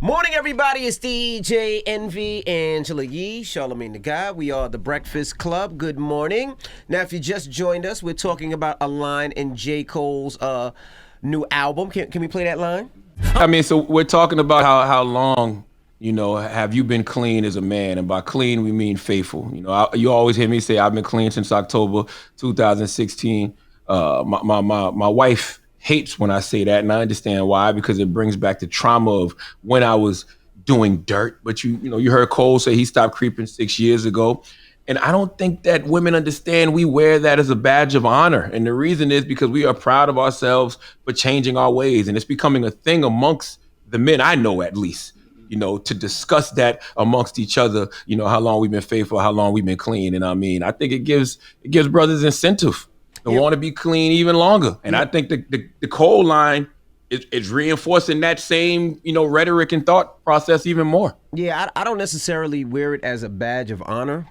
Morning, everybody. It's DJ Envy, Angela Yee, Charlamagne the Guy. We are the Breakfast Club. Good morning. Now, if you just joined us, we're talking about a line in J. Cole's new album. Can we play that line? I mean, so we're talking about how long, have you been clean as a man? And by clean, we mean faithful. You always hear me say I've been clean since October 2016. My wife hates when I say that, and I understand why, because it brings back the trauma of when I was doing dirt. But you heard Cole say he stopped creeping 6 years ago. And I don't think that women understand we wear that as a badge of honor. And the reason is because we are proud of ourselves for changing our ways. And it's becoming a thing amongst the men, I know at least, to discuss that amongst each other, how long we've been faithful, how long we've been clean. And I think it gives brothers incentive to want to be clean even longer. And I think the Cole line is reinforcing that same, rhetoric and thought process even more. Yeah, I don't necessarily wear it as a badge of honor.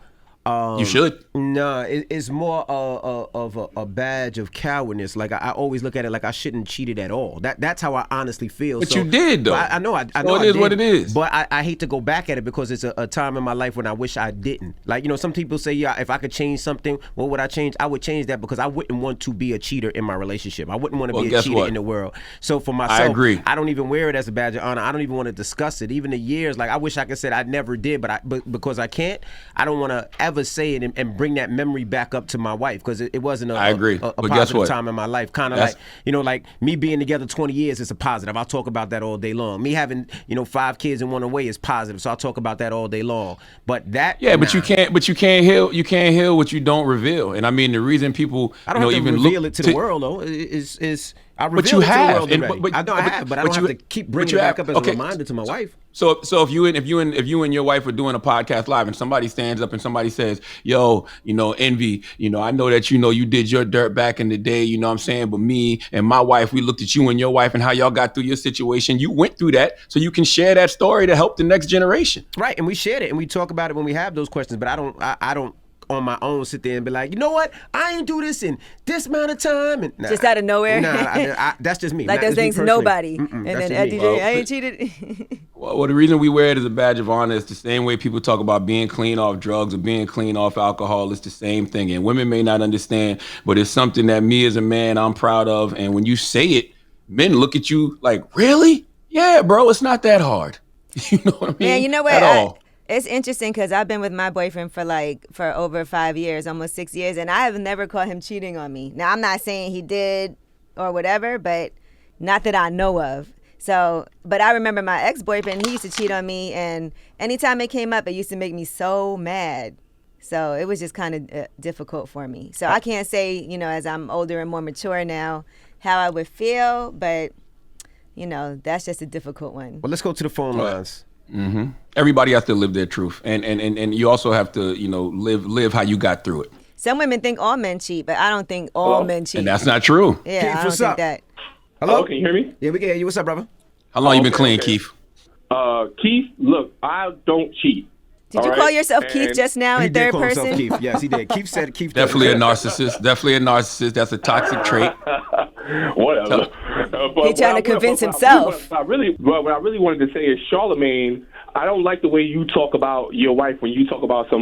You should. No, it's more of a badge of cowardness. Like I always look at it like I shouldn't cheated at all. That's how I honestly feel. But you did though. I know. I know. It is what it is. But I hate to go back at it because it's a time in my life when I wish I didn't. Like some people say, yeah, if I could change something, what would I change? I would change that because I wouldn't want to be a cheater in my relationship. I wouldn't want to be a cheater in the world. So for myself, I agree. I don't even wear it as a badge of honor. I don't even want to discuss it. Even the years, like I wish I could say I never did, but because I can't, I don't want to ever say it and bring that memory back up to my wife because it wasn't a positive time in my life. Kind of like like me being together 20 years is a positive. I'll talk about that all day long. Me having 5 kids and one away is positive, so I'll talk about that all day long. But that but you can't heal what you don't reveal. And I mean the reason people I don't have to even reveal it to the world though is I reveal it to the world already. I know I have, but I don't have to keep bringing it back up as a reminder to my wife. So if you and your wife are doing a podcast live and somebody stands up and somebody says, yo, Envy, I know that you did your dirt back in the day, you know what I'm saying? But me and my wife, we looked at you and your wife and how y'all got through your situation. You went through that, so you can share that story to help the next generation. Right, and we shared it and we talk about it when we have those questions, but I don't on my own sit there and be like, you know what? I ain't do this in this amount of time. And, just out of nowhere? Nah, that's just me. Like that thing's nobody. And then DJ, I ain't cheated. Well, the reason we wear it as a badge of honor is the same way people talk about being clean off drugs or being clean off alcohol. It's the same thing. And women may not understand, but it's something that me as a man, I'm proud of. And when you say it, men look at you like, really? Yeah, bro, it's not that hard. You know what I mean? Man, you know what? At all. It's interesting because I've been with my boyfriend for over 5 years, almost 6 years, and I have never caught him cheating on me. Now, I'm not saying he did or whatever, but not that I know of. So, but I remember my ex-boyfriend, he used to cheat on me, and anytime it came up, it used to make me so mad. So it was just kind of difficult for me. So I can't say, as I'm older and more mature now, how I would feel, but, that's just a difficult one. Well, let's go to the phone lines. Mm-hmm. Everybody has to live their truth, and you also have to live how you got through it. Some women think all men cheat, but I don't think all men cheat. And that's not true. Yeah, Keith, I don't think that. Hello, can you hear me? Yeah, we can hear you. What's up, brother? How long you been clean, Keith? Keith, look, I don't cheat. Did you call yourself Keith just now in third person? He did call himself Keith. Yes, he did. Keith said Keith. Definitely a narcissist. Definitely a narcissist. That's a toxic trait. Whatever. He's trying to convince himself. What I really wanted to say is, Charlamagne, I don't like the way you talk about your wife when you talk about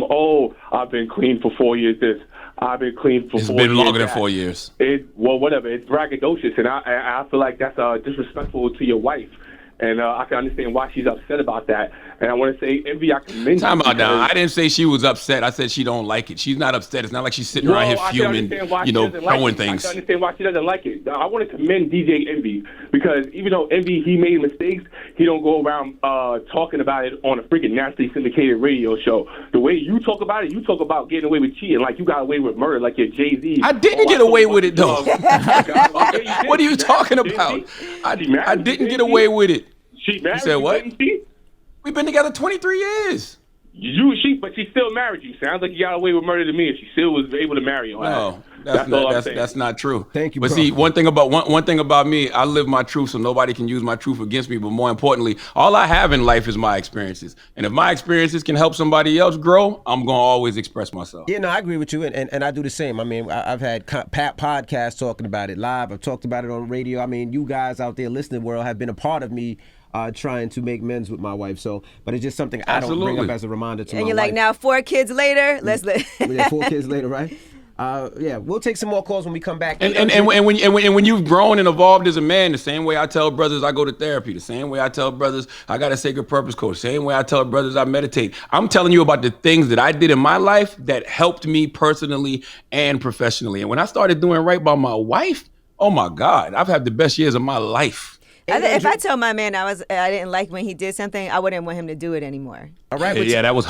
I've been clean for 4 years, this. I've been clean for 4 years. It's been longer than 4 years. Whatever. It's braggadocious, and I feel like that's disrespectful to your wife. And I can understand why she's upset about that. And I want to say, Envy, I commend you. Time out now. I didn't say she was upset. I said she don't like it. She's not upset. It's not like she's sitting around here fuming, throwing things. I can understand why she doesn't like it. I want to commend DJ Envy because even though Envy, he made mistakes, he don't go around talking about it on a freaking nationally syndicated radio show. The way you talk about it, you talk about getting away with cheating, like you got away with murder, like you're Jay-Z. I didn't get away with it, though. What are you talking about? I didn't get away with it. She married you. Said what? She? We've been together 23 years. But she still married you. Sounds like you got away with murder to me if she still was able to marry you. No, that's not true. Thank you, But bro. see, one thing about me, I live my truth so nobody can use my truth against me. But more importantly, all I have in life is my experiences. And if my experiences can help somebody else grow, I'm going to always express myself. Yeah, no, I agree with you. And I do the same. I mean, I've had podcasts talking about it live. I've talked about it on radio. I mean, you guys out there listening world have been a part of me trying to make amends with my wife. So, but it's just something I don't bring up as a reminder to my wife. And you're like, now 4 kids later, let's live. Yeah, 4 kids later, right? Yeah, we'll take some more calls when we come back. And when you've grown and evolved as a man, the same way I tell brothers I go to therapy, the same way I tell brothers I got a sacred purpose coach, the same way I tell brothers I meditate. I'm telling you about the things that I did in my life that helped me personally and professionally. And when I started doing right by my wife, oh my God, I've had the best years of my life. If I tell my man I didn't like when he did something, I wouldn't want him to do it anymore. All right. Yeah, that was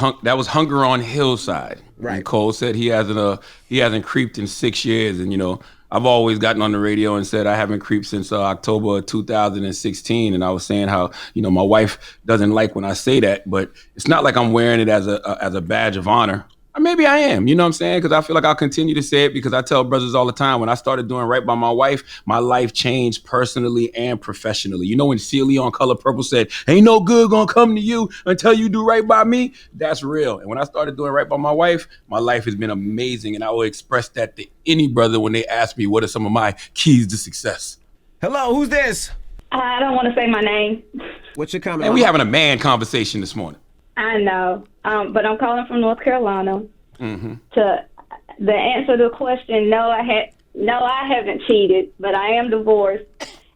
Hunger on Hillside. Right. And Cole said he hasn't creeped in 6 years, and I've always gotten on the radio and said I haven't creeped since October 2016, and I was saying how my wife doesn't like when I say that, but it's not like I'm wearing it as a badge of honor. Or maybe I am, you know what I'm saying? Because I feel like I'll continue to say it because I tell brothers all the time, when I started doing right by my wife, my life changed personally and professionally. You know when Celia on Color Purple said, ain't no good gonna come to you until you do right by me? That's real. And when I started doing right by my wife, my life has been amazing. And I will express that to any brother when they ask me what are some of my keys to success. Hello, who's this? I don't want to say my name. What's your comment? And we having a man conversation this morning. I know, but I'm calling from North Carolina. Mm-hmm. To the answer to the question, no, I haven't cheated, but I am divorced.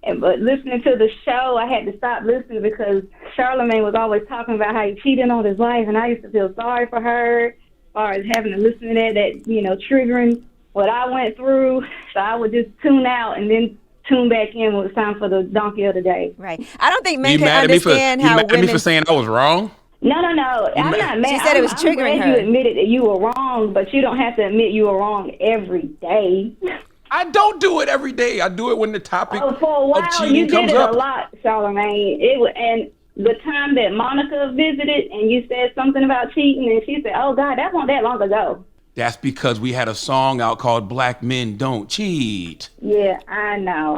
But listening to the show, I had to stop listening because Charlamagne was always talking about how he cheated on his wife, and I used to feel sorry for her, as far as having to listen to that triggering what I went through. So I would just tune out and then tune back in when it was time for the donkey of the day. Right. I don't think men can understand how women... You mad at me for saying I was wrong? No. I'm not mad. She said it was triggering her. I'm glad you admitted that you were wrong, but you don't have to admit you were wrong every day. I don't do it every day. I do it when the topic for a while, of cheating comes up. You did it a lot, Charlamagne. And the time that Monica visited and you said something about cheating, and she said, oh, God, that wasn't that long ago. That's because we had a song out called Black Men Don't Cheat. Yeah, I know.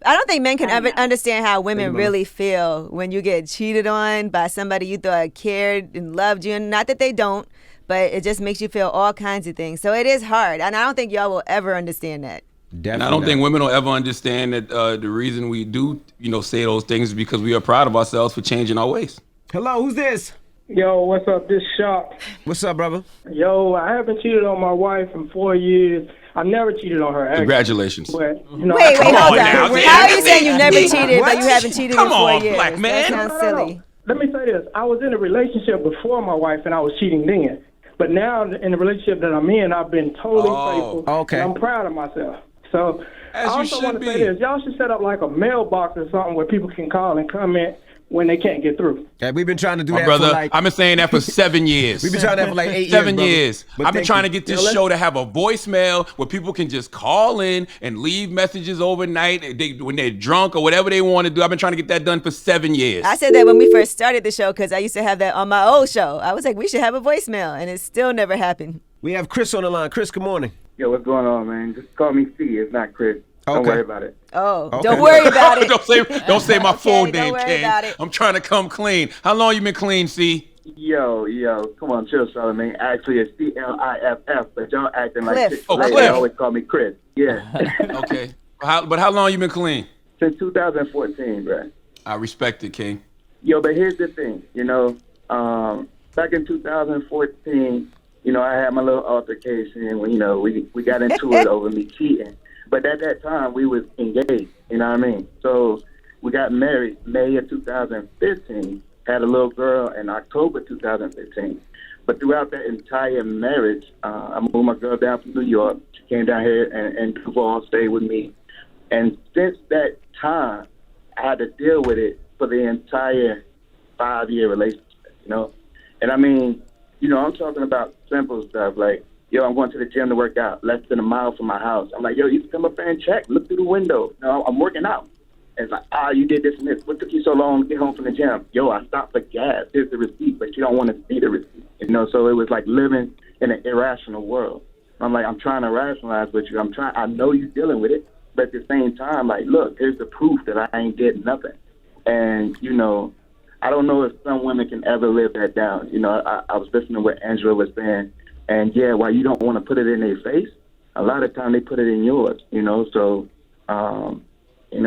I don't think men can ever understand how women really feel when you get cheated on by somebody you thought cared and loved you. And not that they don't, but it just makes you feel all kinds of things. So it is hard. And I don't think y'all will ever understand that. Definitely. And I don't think women will ever understand that the reason we do, say those things is because we are proud of ourselves for changing our ways. Hello, who's this? Yo, what's up? This Sharp. What's up, brother? Yo, I haven't cheated on my wife in 4 years. I never cheated on her. Actually. Congratulations. But, wait, hold on. How are you saying you never cheated, but you haven't cheated in 4 years? Black man. That sounds silly. Let me say this. I was in a relationship before my wife, and I was cheating then. But now, in the relationship that I'm in, I've been totally faithful. Okay. And I'm proud of myself. So, As I also want to say this. Y'all should set up like a mailbox or something where people can call and comment when they can't get through. Yeah, we've been trying to do that brother, for like... I've been saying that for 7 years. We've been trying that for like 8 years, 7 years. I've been trying to get this show to have a voicemail where people can just call in and leave messages overnight when they're drunk or whatever they want to do. I've been trying to get that done for 7 years. I said that when we first started the show because I used to have that on my old show. I was like, we should have a voicemail, and it still never happened. We have Chris on the line. Chris, good morning. Yo, what's going on, man? Just call me C. It's not Chris. Don't worry about it. Oh, okay. Don't worry about it. don't say my full name, King. It. I'm trying to come clean. How long you been clean, C? Yo, come on, chill, Charlamagne. Actually, it's CLIFF, but y'all acting Cliff. like they always call me Chris. Yeah. Okay. But how long you been clean? Since 2014, bro. I respect it, King. Yo, but here's the thing. Back in 2014, I had my little altercation when, we got into it over me cheating. But at that time, we was engaged, you know what I mean? So we got married May of 2015, had a little girl in October 2015. But throughout that entire marriage, I moved my girl down from New York. She came down here and Duval stayed with me. And since that time, I had to deal with it for the entire 5-year relationship, And I mean, I'm talking about simple stuff like, yo, I'm going to the gym to work out, less than a mile from my house. I'm like, yo, you can come up there and check. Look through the window. No, I'm working out. And it's like, you did this and this. What took you so long to get home from the gym? Yo, I stopped for gas. Here's the receipt, but you don't want to see the receipt. So it was like living in an irrational world. I'm like, I'm trying to rationalize with you. I know you're dealing with it, but at the same time, like, look, here's the proof that I ain't getting nothing. And, I don't know if some women can ever live that down. I was listening to what Angela was saying. And yeah, while you don't want to put it in their face, a lot of time they put it in yours, So,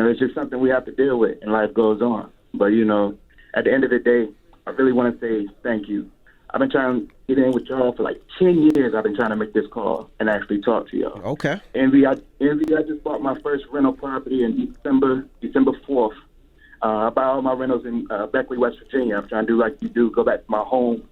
it's just something we have to deal with, and life goes on. But, you know, at the end of the day, I really want to say thank you. I've been trying to get in with y'all for like 10 years. I've been trying to make this call and actually talk to y'all. Okay. Envy, I just bought my first rental property in December 4th. I buy all my rentals in Beckley, West Virginia. I'm trying to do like you do, go back to my home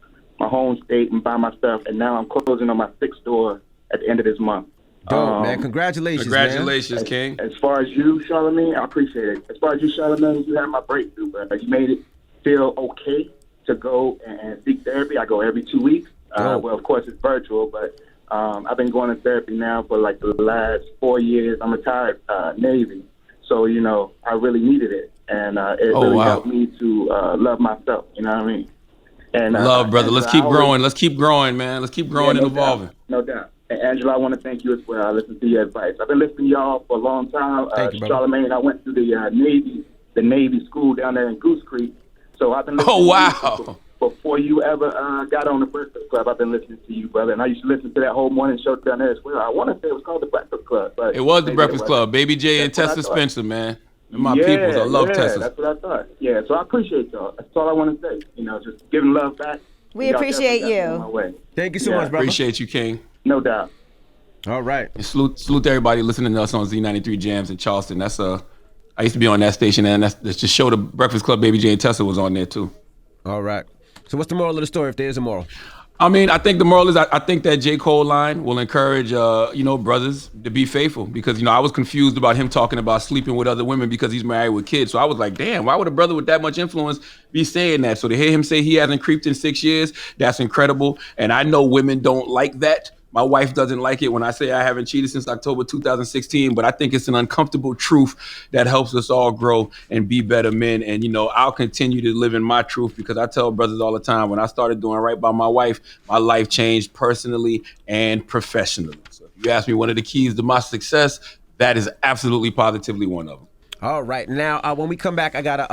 state and buy my stuff. And now I'm closing on my 6th store at the end of this month. Dope, man. Congratulations, man. King. As far as you, Charlamagne, I appreciate it. As far as you, Charlamagne, you had my breakthrough, but you made it feel okay to go and seek therapy. I go every 2 weeks. Well, of course, it's virtual, but I've been going to therapy now for like the last 4 years. I'm retired Navy, so, you know, I really needed it. And it really helped me to love myself, you know what I mean? And love, brother. Let's keep growing. Let's keep growing, man. Let's keep growing and evolving. No doubt. And Angela, I want to thank you as well. I listen to your advice. I've been listening to y'all for a long time. Thank you, Charlamagne, I went to the Navy school down there in Goose Creek. So I've been listening to you before you ever got on the Breakfast Club. I've been listening to you, brother. And I used to listen to that whole morning show down there as well. I want to say it was called the Breakfast Club. But it was the Breakfast Club. Baby J and Tessa Spencer, man. And my peoples. I love Tessa. That's what I thought. Yeah, so I appreciate y'all. That's all I want to say. You know, just giving love back. We appreciate you. Thank you so much, brother. Appreciate you, King. No doubt. All right. And salute to everybody listening to us on Z93 Jams in Charleston. That's I used to be on that station, and that's the show. The Breakfast Club, Baby J and Tessa was on there too. All right. So what's the moral of the story, if there is a moral? I mean, I think the moral is I think that J. Cole line will encourage, brothers to be faithful, because, I was confused about him talking about sleeping with other women because he's married with kids. So I was like, damn, why would a brother with that much influence be saying that? So to hear him say he hasn't creeped in 6 years, that's incredible. And I know women don't like that. My wife doesn't like it when I say I haven't cheated since October 2016, but I think it's an uncomfortable truth that helps us all grow and be better men. And, I'll continue to live in my truth, because I tell brothers all the time, when I started doing right by my wife, my life changed personally and professionally. So if you ask me one of the keys to my success, that is absolutely positively one of them. All right. Now, when we come back, I got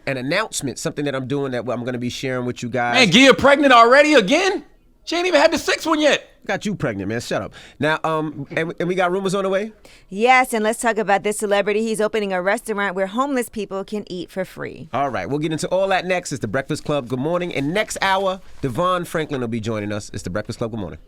an announcement, something that I'm doing that I'm going to be sharing with you guys. Man, Gia pregnant already again? She ain't even had the 6th one yet. Got you pregnant, man. Shut up. Now, and we got rumors on the way? Yes, and let's talk about this celebrity. He's opening a restaurant where homeless people can eat for free. All right, we'll get into all that next. It's The Breakfast Club. Good morning. And next hour, Devon Franklin will be joining us. It's The Breakfast Club. Good morning.